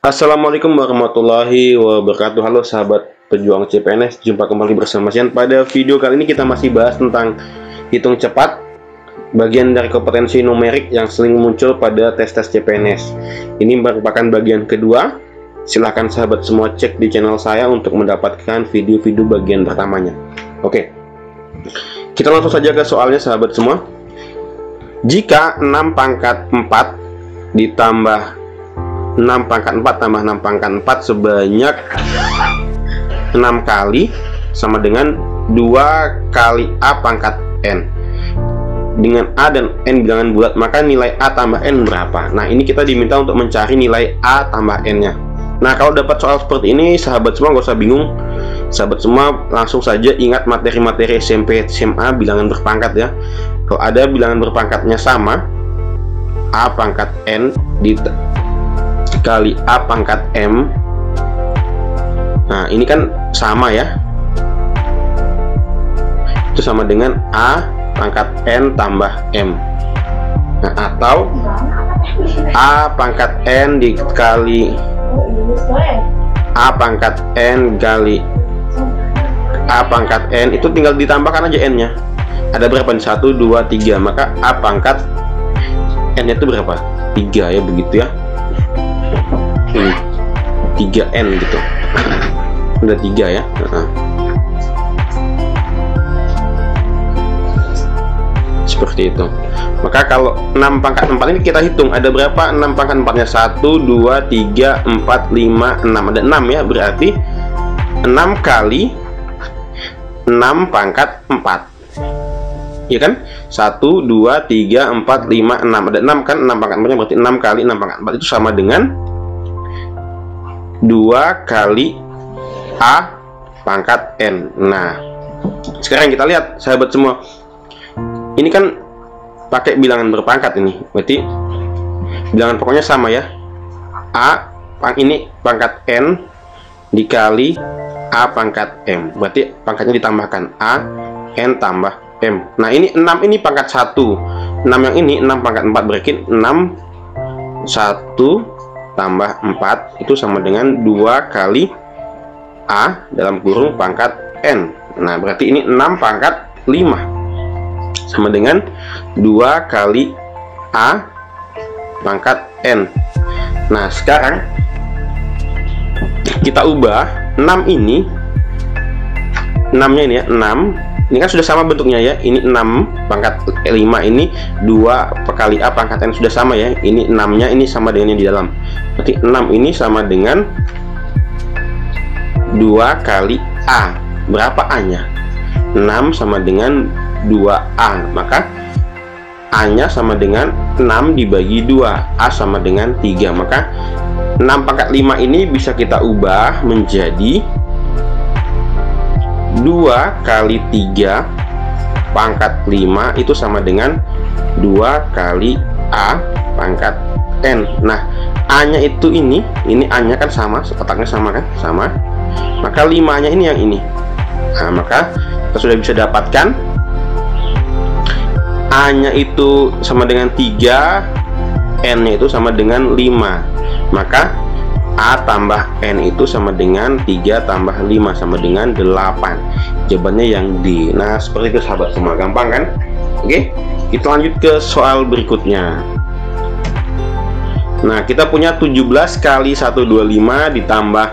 Assalamualaikum warahmatullahi wabarakatuh. Halo sahabat pejuang CPNS, jumpa kembali bersama Sian. Pada video kali ini kita masih bahas tentang hitung cepat, bagian dari kompetensi numerik yang sering muncul pada tes-tes CPNS. Ini merupakan bagian kedua. Silahkan sahabat semua cek di channel saya untuk mendapatkan video-video bagian pertamanya. Oke, kita langsung saja ke soalnya sahabat semua. Jika 6 pangkat 4 ditambah 6 pangkat 4 tambah 6 pangkat 4 sebanyak 6 kali sama dengan 2 kali A pangkat N. Dengan A dan N bilangan bulat, maka nilai A tambah N berapa? Nah, ini kita diminta untuk mencari nilai A tambah N nya. Nah, kalau dapat soal seperti ini, sahabat semua gak usah bingung. Sahabat semua langsung saja ingat materi-materi SMP SMA bilangan berpangkat ya. Kalau ada bilangan berpangkatnya sama, A pangkat N kali A pangkat M. Nah, ini kan sama ya, itu sama dengan A pangkat N tambah M. Nah, atau A pangkat N dikali A pangkat N kali A pangkat N, itu tinggal ditambahkan aja N nya. Ada berapa nih? 1, 2, 3. Maka A pangkat N nya itu berapa? 3 ya, begitu ya. 3N gitu. Udah 3 ya. Seperti itu. Maka kalau 6 pangkat 4 ini kita hitung ada berapa 6 pangkat 4 nya? 1, 2, 3, 4, 5, 6. Ada 6 ya, berarti 6 kali 6 pangkat 4. Iya kan? 1, 2, 3, 4, 5, 6. Ada 6 kan? 6 pangkat 4 nya berarti 6 kali 6 pangkat 4 itu sama dengan 2 kali A pangkat N. Nah, sekarang kita lihat sahabat semua. Ini kan pakai bilangan berpangkat ini. Berarti bilangan pokoknya sama ya. Ini pangkat N dikali A pangkat M. Berarti pangkatnya ditambahkan A N tambah M. Nah, ini 6 ini pangkat 1. 6 yang ini 6 pangkat 4 berarti 6 1 tambah 4 itu sama dengan 2 kali A dalam kurung pangkat N. Nah, berarti ini 6 pangkat 5 sama dengan 2 kali A pangkat N. Nah, sekarang kita ubah 6 ini, 6 nya ini ya, 6 ini kan sudah sama bentuknya ya. Ini 6 pangkat 5, ini 2 kali A pangkat N sudah sama ya. Ini 6 nya ini sama dengan yang di dalam. Berarti 6 ini sama dengan 2 kali A. Berapa A nya? 6 sama dengan 2A. Maka A nya sama dengan 6 dibagi 2. A sama dengan 3. Maka 6 pangkat 5 ini bisa kita ubah menjadi 2 kali 3 pangkat 5 itu sama dengan 2 kali A pangkat N. Nah, A nya itu ini A nya kan sama, letaknya sama kan? Sama. Maka 5 nya ini yang ini. Nah, maka kita sudah bisa dapatkan A nya itu sama dengan 3, N nya itu sama dengan 5. Maka A tambah N itu sama dengan 3 tambah 5 sama dengan 8. Jawabannya yang D. Nah, seperti itu sahabat semua, gampang kan? Oke, kita lanjut ke soal berikutnya. Nah, kita punya 17 kali 125 ditambah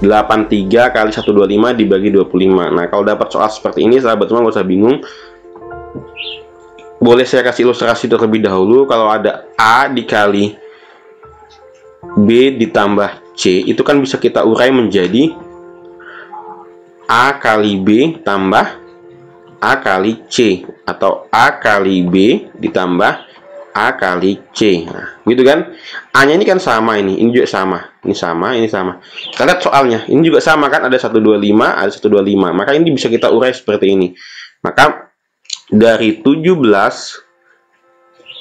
83 kali 125 dibagi 25. Nah, kalau dapat soal seperti ini sahabat semua gak usah bingung. Boleh saya kasih ilustrasi terlebih dahulu. Kalau ada A dikali B ditambah C, itu kan bisa kita urai menjadi A kali B tambah A kali C, atau A kali B ditambah A kali C. Nah, gitu kan? A nya ini kan sama, ini juga sama, ini sama, ini sama. Kita lihat soalnya, ini juga sama kan, ada 125, ada 125. Maka ini bisa kita urai seperti ini. Maka dari 17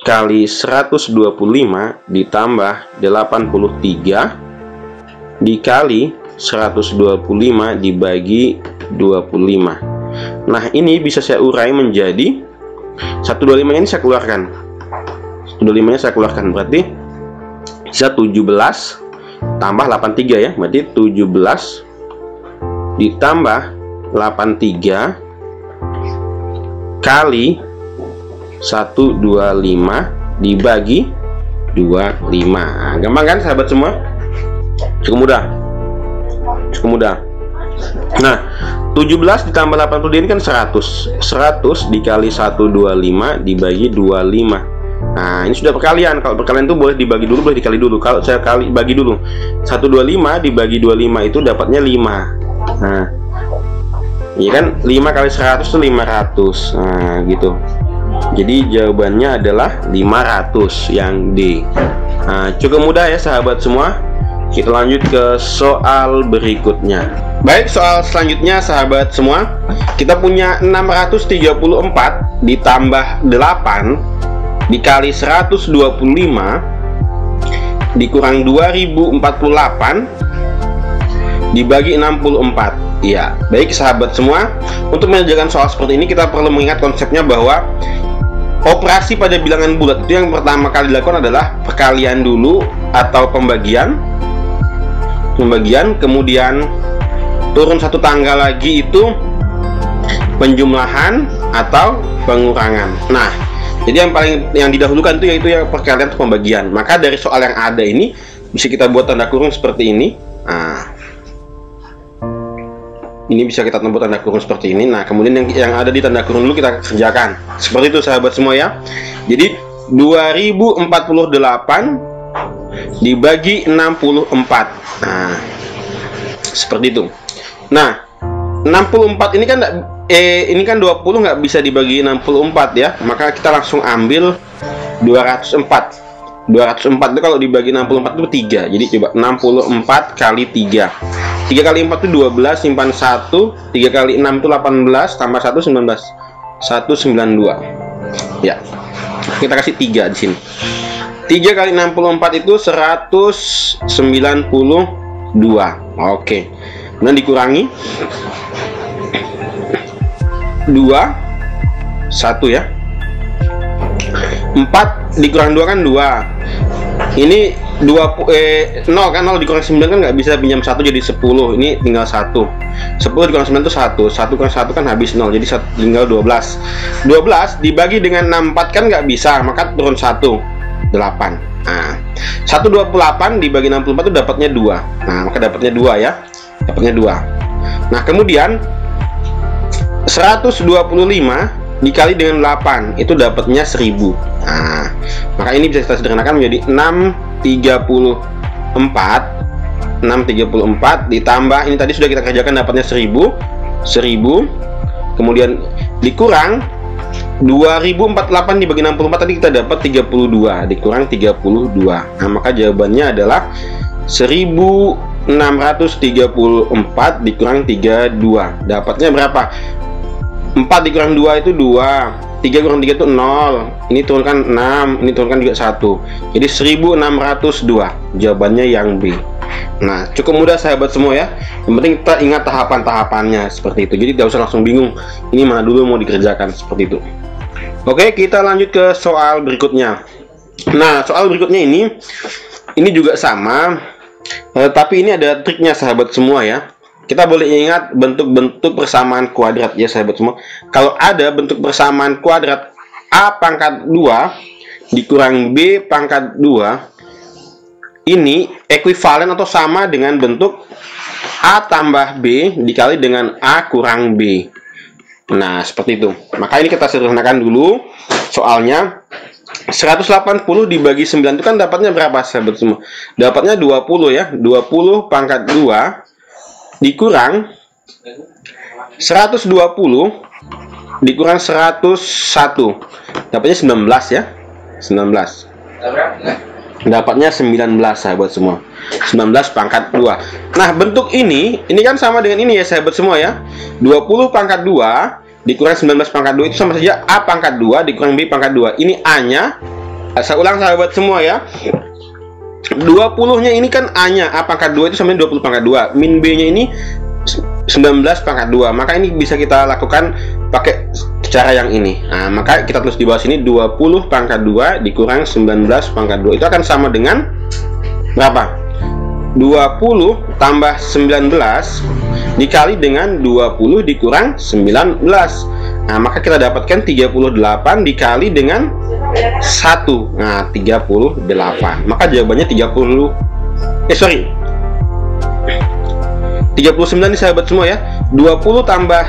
kali 125 ditambah 83 dikali 125 dibagi 25. Nah, ini bisa saya urai menjadi 125 ini saya keluarkan. 125 nya saya keluarkan, berarti bisa 17 tambah 83 ya, berarti 17 ditambah 83 kali 125 dibagi 25. Nah, gampang kan sahabat semua? Cukup mudah. Nah, 17 ditambah 80 ini kan 100. 100 dikali 125 dibagi 25. Nah, ini sudah perkalian. Kalau perkalian itu boleh dibagi dulu, boleh dikali dulu. Kalau saya bagi dulu, 125 dibagi 25 itu dapatnya 5. Nah, iya kan, 5 kali 100 itu 500. Nah, gitu. Jadi jawabannya adalah 500 yang D. Nah, cukup mudah ya sahabat semua. Kita lanjut ke soal berikutnya. Baik, soal selanjutnya sahabat semua, kita punya 634 ditambah 8 dikali 125 dikurang 2048 dibagi 64. Iya, baik sahabat semua, untuk mengerjakan soal seperti ini kita perlu mengingat konsepnya bahwa operasi pada bilangan bulat itu yang pertama kali dilakukan adalah perkalian dulu atau pembagian, kemudian turun satu tangga lagi itu penjumlahan atau pengurangan. Nah, jadi yang didahulukan itu yaitu yang perkalian atau pembagian. Maka dari soal yang ada ini bisa kita buat tanda kurung seperti ini. Nah, ini bisa kita buat tanda kurung seperti ini. Nah, kemudian yang ada di tanda kurung dulu kita kerjakan. Seperti itu sahabat semua ya. Jadi 2048 dibagi 64. Nah, seperti itu. Nah, 64 ini kan ini kan 20 nggak bisa dibagi 64 ya. Maka kita langsung ambil 204. 204 itu kalau dibagi 64 itu 3. Jadi coba 64 kali 3. 3 kali 4 itu 12, simpan 1. 3 kali 6 itu 18, tambah 1 19. 192. Ya. Kita kasih 3 di sini. 3 kali 64 itu 192. Oke. Nah, dikurangi 2 1 ya. 4 dikurang 2 kan 2. Ini 0 kan, 0 dikurang 9 kan nggak bisa pinjam 1 jadi 10. Ini tinggal 1. 10 dikurang 9 itu 1. 1 kurang 1 kan habis 0. Jadi tinggal 12. 12 dibagi dengan 64 kan nggak bisa, maka turun 1. 8. Nah, 128 dibagi 64 itu dapatnya 2. Nah, maka dapatnya 2 ya. Dapatnya 2. Nah, kemudian 125 dikali dengan 8 itu dapatnya 1000. Nah, maka ini bisa kita sederhanakan menjadi 634 ditambah ini tadi sudah kita kerjakan dapatnya 1000 kemudian dikurang 2048 dibagi 64 tadi kita dapat 32 dikurang 32. Nah, maka jawabannya adalah 1634 dikurang 32. Dapatnya berapa? 4 dikurang 2 itu 2. 3 kurang 3 itu 0. Ini turunkan 6, ini turunkan juga 1. Jadi 1602. Jawabannya yang B. Nah, cukup mudah sahabat semua ya. Yang penting kita ingat tahapan-tahapannya seperti itu. Jadi tidak usah langsung bingung ini mana dulu mau dikerjakan seperti itu. Oke, kita lanjut ke soal berikutnya. Nah, soal berikutnya ini juga sama, tapi ini ada triknya sahabat semua ya. Kita boleh ingat bentuk-bentuk persamaan kuadrat ya sahabat semua. Kalau ada bentuk persamaan kuadrat A pangkat 2 dikurang B pangkat 2, ini ekuivalen atau sama dengan bentuk A tambah B dikali dengan A kurang B. Nah, seperti itu. Maka ini kita sederhanakan dulu soalnya. 180 dibagi 9 itu kan dapatnya berapa sahabat semua? Dapatnya 20 ya. 20 pangkat 2 dikurang 120 dikurang 101 dapatnya 19 ya. 19 dapatnya 19 sahabat semua. 19 pangkat 2. Nah, bentuk ini kan sama dengan ini ya sahabat semua ya. 20 pangkat 2 dikurang 19 pangkat 2 itu sama saja A pangkat 2 dikurang B pangkat 2. Ini A nya, saya ulang sahabat semua ya, 20 nya ini kan A nya, A pangkat 2 itu sama 20 pangkat 2, min B nya ini 19 pangkat 2. Maka ini bisa kita lakukan pakai cara yang ini. Nah, maka kita tulis di bawah sini 20 pangkat 2 dikurang 19 pangkat 2 itu akan sama dengan berapa? 20 tambah 19 dikali dengan 20 dikurang 19. Nah, maka kita dapatkan 38 dikali dengan 1. Nah, 38. Maka jawabannya 39 nih sahabat semua ya. 20 tambah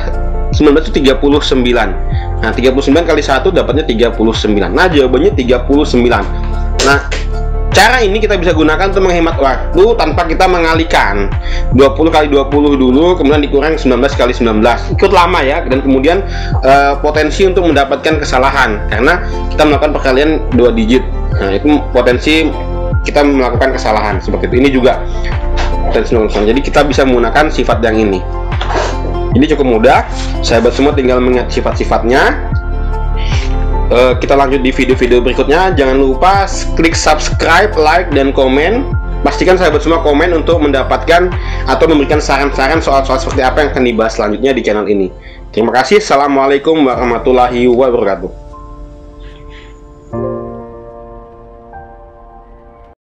19 itu 39. Nah, 39 kali 1 dapatnya 39. Nah, jawabannya 39. Nah, cara ini kita bisa gunakan untuk menghemat waktu tanpa kita mengalihkan 20 kali 20 dulu, kemudian dikurang 19 kali 19. Ikut lama ya, dan kemudian potensi untuk mendapatkan kesalahan karena kita melakukan perkalian 2 digit. Nah, itu potensi kita melakukan kesalahan seperti itu. Ini juga potensi nongkrong. Jadi kita bisa menggunakan sifat yang ini. Ini cukup mudah, sahabat semua tinggal mengingat sifat-sifatnya. Kita lanjut di video-video berikutnya. Jangan lupa klik subscribe, like, dan komen. Pastikan sahabat semua komen untuk mendapatkan atau memberikan saran-saran soal-soal seperti apa yang akan dibahas selanjutnya di channel ini. Terima kasih. Assalamualaikum warahmatullahi wabarakatuh.